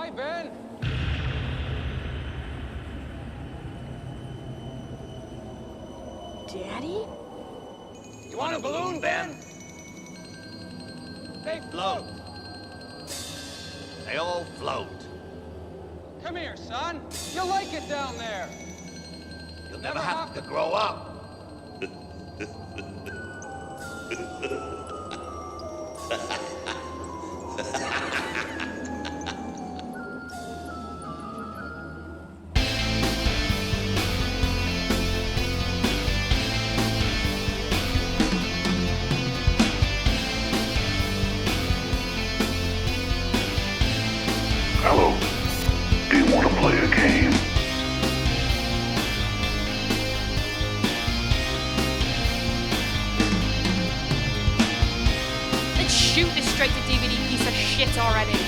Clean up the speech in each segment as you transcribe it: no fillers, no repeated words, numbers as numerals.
Hi, Ben. Daddy? You want a balloon, Ben? They float. They all float. Come here, son. You'll like it down there. You'll never have to grow up. Hello. Do you want to play a game? Let's shoot this straight to DVD piece of shit already.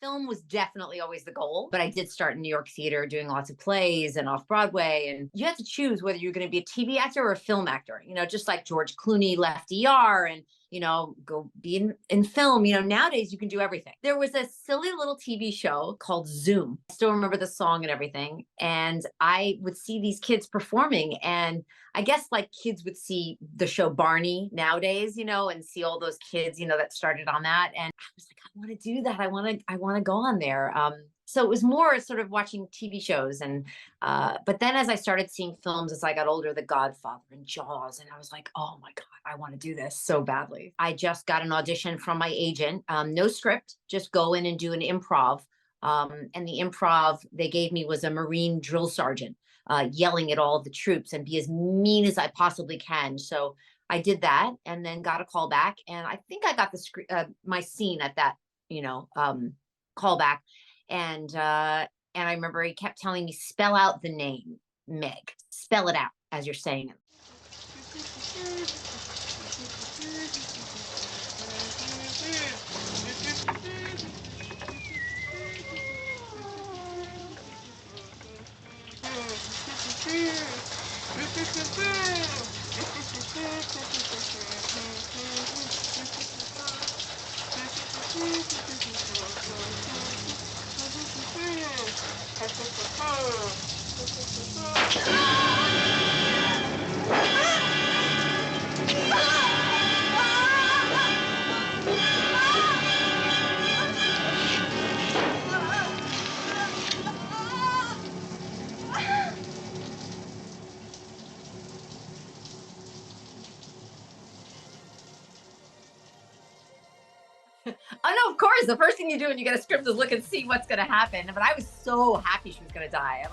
Film was definitely always the goal, but I did start in New York theater doing lots of plays and off Broadway. And you had to choose whether you're going to be a TV actor or a film actor, just like George Clooney left ER and, go be in film. Nowadays you can do everything. There was a silly little TV show called Zoom. I still remember the song and everything. And I would see these kids performing, and I guess like kids would see the show Barney nowadays, and see all those kids, that started on that. And I was like, I want to do that. I want to go on there. So it was more sort of watching TV shows. And, but then as I started seeing films, as I got older, The Godfather and Jaws, and I was like, oh my God, I want to do this so badly. I just got an audition from my agent, no script, just go in and do an improv. And the improv they gave me was a Marine drill sergeant, yelling at all the troops and be as mean as I possibly can. So I did that and then got a call back. And I think I got my scene at that, call back. And I remember he kept telling me, spell out the name, Meg. Spell it out as you're saying it. Oh no, of course. The first thing you do when you get a script is look and see what's going to happen. But I was so happy she was going to die.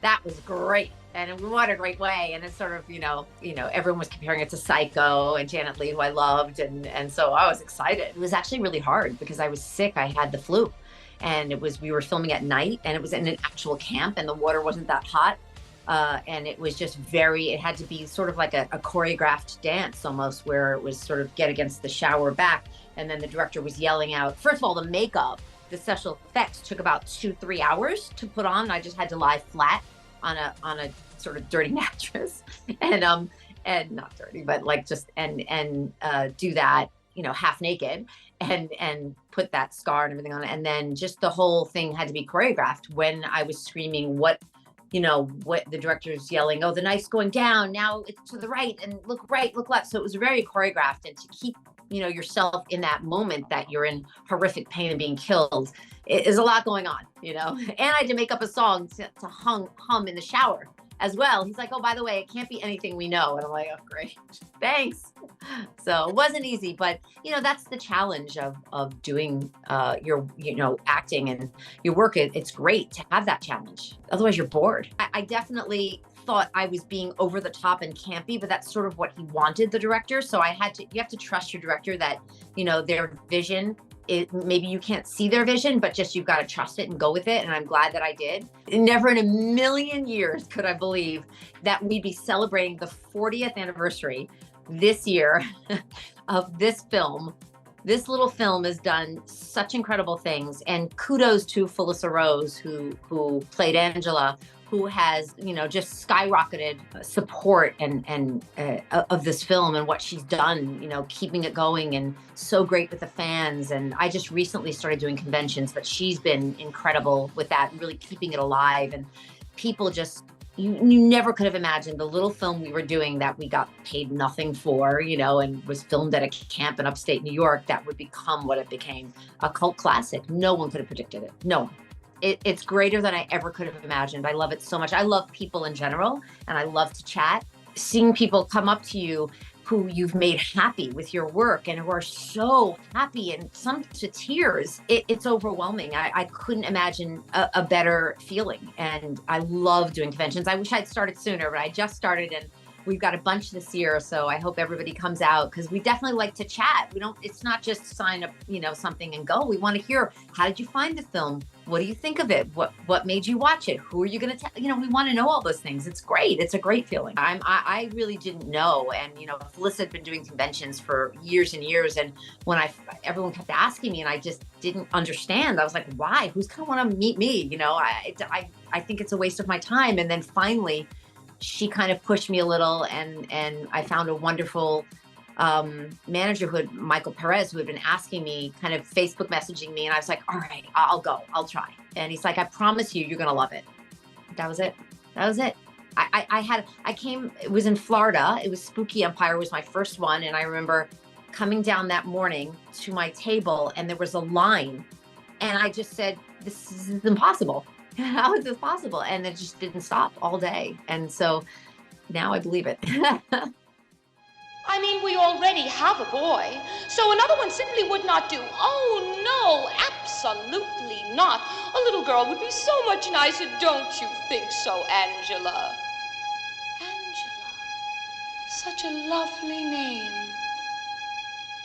That was great, and what a great way. And it's sort of everyone was comparing it to Psycho and Janet Leigh, who I loved, and so I was excited. It was actually really hard because I was sick. I had the flu, and we were filming at night, and it was in an actual camp, and the water wasn't that hot. And it was just it had to be sort of like a choreographed dance almost, where it was sort of get against the shower back. And then the director was yelling out, first of all, the makeup, the special effects took about 2-3 hours to put on. I just had to lie flat on a sort of dirty mattress and not dirty, but like just, and do that, half naked and put that scar and everything on it. And then just the whole thing had to be choreographed when I was screaming what the director's yelling, oh, the knife's going down, now it's to the right, and look right, look left. So it was very choreographed, and to keep, yourself in that moment that you're in horrific pain and being killed, it is a lot going on, And I had to make up a song to hum in the shower as well. He's like, oh, by the way, it can't be anything we know. And I'm like, oh, great, thanks. So it wasn't easy, but that's the challenge of doing your acting and your work. It's great to have that challenge. Otherwise you're bored. I definitely thought I was being over the top and campy, but that's sort of what he wanted, the director. So you have to trust your director that, their vision, maybe you can't see their vision, but just, you've got to trust it and go with it. And I'm glad that I did. Never in a million years could I believe that we'd be celebrating the 40th anniversary this year of this film This little film has done such incredible things, and kudos to Felissa Rose, who played Angela, who has, just skyrocketed support and of this film and what she's done, keeping it going and so great with the fans. And I just recently started doing conventions, but she's been incredible with that, really keeping it alive. And people just, you never could have imagined the little film we were doing that we got paid nothing for, and was filmed at a camp in upstate New York, that would become what it became, a cult classic. No one could have predicted it. No one. It's greater than I ever could have imagined. I love it so much. I love people in general, and I love to chat. Seeing people come up to you who you've made happy with your work and who are so happy and some to tears, it's overwhelming. I couldn't imagine a better feeling. And I love doing conventions. I wish I'd started sooner, but I just started, and we've got a bunch this year. So I hope everybody comes out, because we definitely like to chat. It's not just sign up, something and go. We want to hear, how did you find the film? What do you think of it? What made you watch it? Who are you going to tell? We want to know all those things. It's great. It's a great feeling. I really didn't know. And, Felissa had been doing conventions for years and years. And when everyone kept asking me and I just didn't understand, I was like, why? Who's going to want to meet me? I think it's a waste of my time. And then finally, she kind of pushed me a little, and I found a wonderful manager Michael Perez, who had been asking me, kind of Facebook messaging me. And I was like, all right, I'll go, I'll try. And he's like, I promise you, you're going to love it. That was it. It was in Florida. It was Spooky Empire was my first one. And I remember coming down that morning to my table, and there was a line, and I just said, this is impossible. How is this possible? And it just didn't stop all day. And so now I believe it. I mean, we already have a boy, so another one simply would not do. Oh, no, absolutely not. A little girl would be so much nicer, don't you think so, Angela? Angela. Such a lovely name.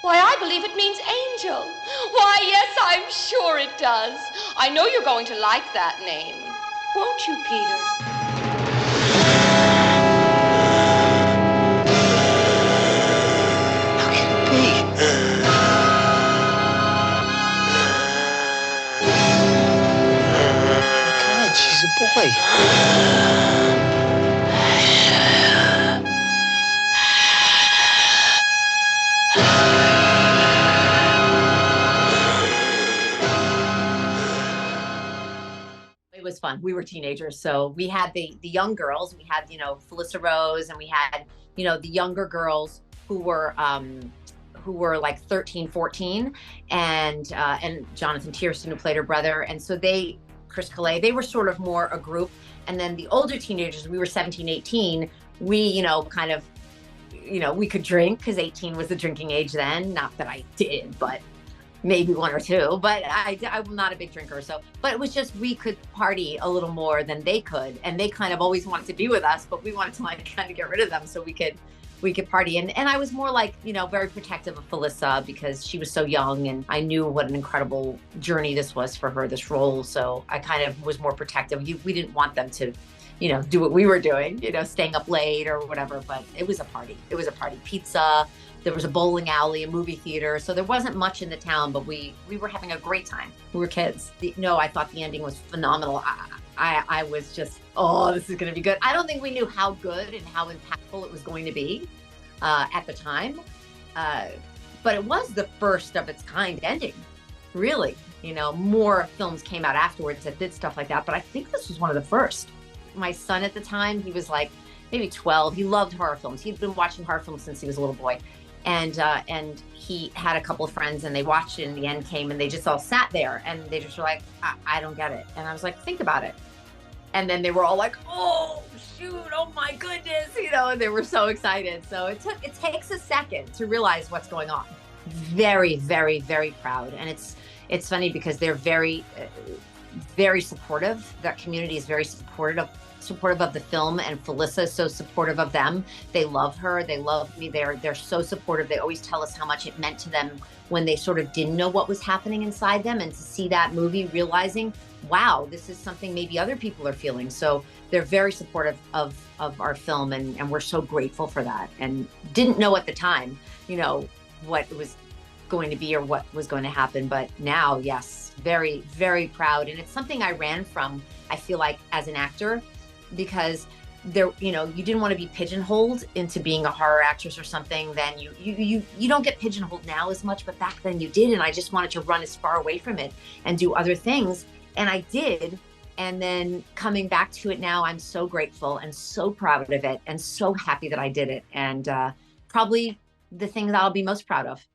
Why, I believe it means angel. Why, yes, I'm sure it does. I know you're going to like that name. Won't you, Peter? God, she's a boy. It was fun. We were teenagers, so we had the young girls. We had Felissa Rose, and we had the younger girls who were like 13, 14, and Jonathan Tiersten, who played her brother. And so Chris Calais, they were sort of more a group. And then the older teenagers, we were 17, 18. We, kind of, we could drink, because 18 was the drinking age then. Not that I did, but maybe one or two. But I'm not a big drinker. But it was just, we could party a little more than they could. And they kind of always wanted to be with us, but we wanted to kind of get rid of them so we could party. And I was more like, very protective of Felissa, because she was so young, and I knew what an incredible journey this was for her, this role. So I kind of was more protective. We didn't want them to, do what we were doing, staying up late or whatever, but it was a party. It was a party. Pizza, there was a bowling alley, a movie theater. So there wasn't much in the town, but we were having a great time. We were kids. I thought the ending was phenomenal. I was just, this is going to be good. I don't think we knew how good and how impactful it was going to be at the time. But it was the first of its kind ending, really. More films came out afterwards that did stuff like that, but I think this was one of the first. My son at the time, he was like maybe 12. He loved horror films. He'd been watching horror films since he was a little boy. And he had a couple of friends, and they watched it, and the end came, and they just all sat there, and they just were like, I don't get it. And I was like, think about it. And then they were all like, oh, shoot, oh my goodness, and they were so excited. So it takes a second to realize what's going on. Very, very, very proud. And it's funny because they're very, very supportive. That community is very supportive of the film, and Felissa is so supportive of them. They love her. They love me. They're so supportive. They always tell us how much it meant to them when they sort of didn't know what was happening inside them, and to see that movie, realizing, wow, this is something maybe other people are feeling. So they're very supportive of our film, and we're so grateful for that. And didn't know at the time, what it was going to be or what was going to happen. But now, yes, very, very proud. And it's something I ran from, I feel like, as an actor, because there, you know, you didn't want to be pigeonholed into being a horror actress or something. Then you don't get pigeonholed now as much, but back then you did. And I just wanted to run as far away from it and do other things. And I did. And then coming back to it now, I'm so grateful and so proud of it and so happy that I did it. And probably the thing that I'll be most proud of.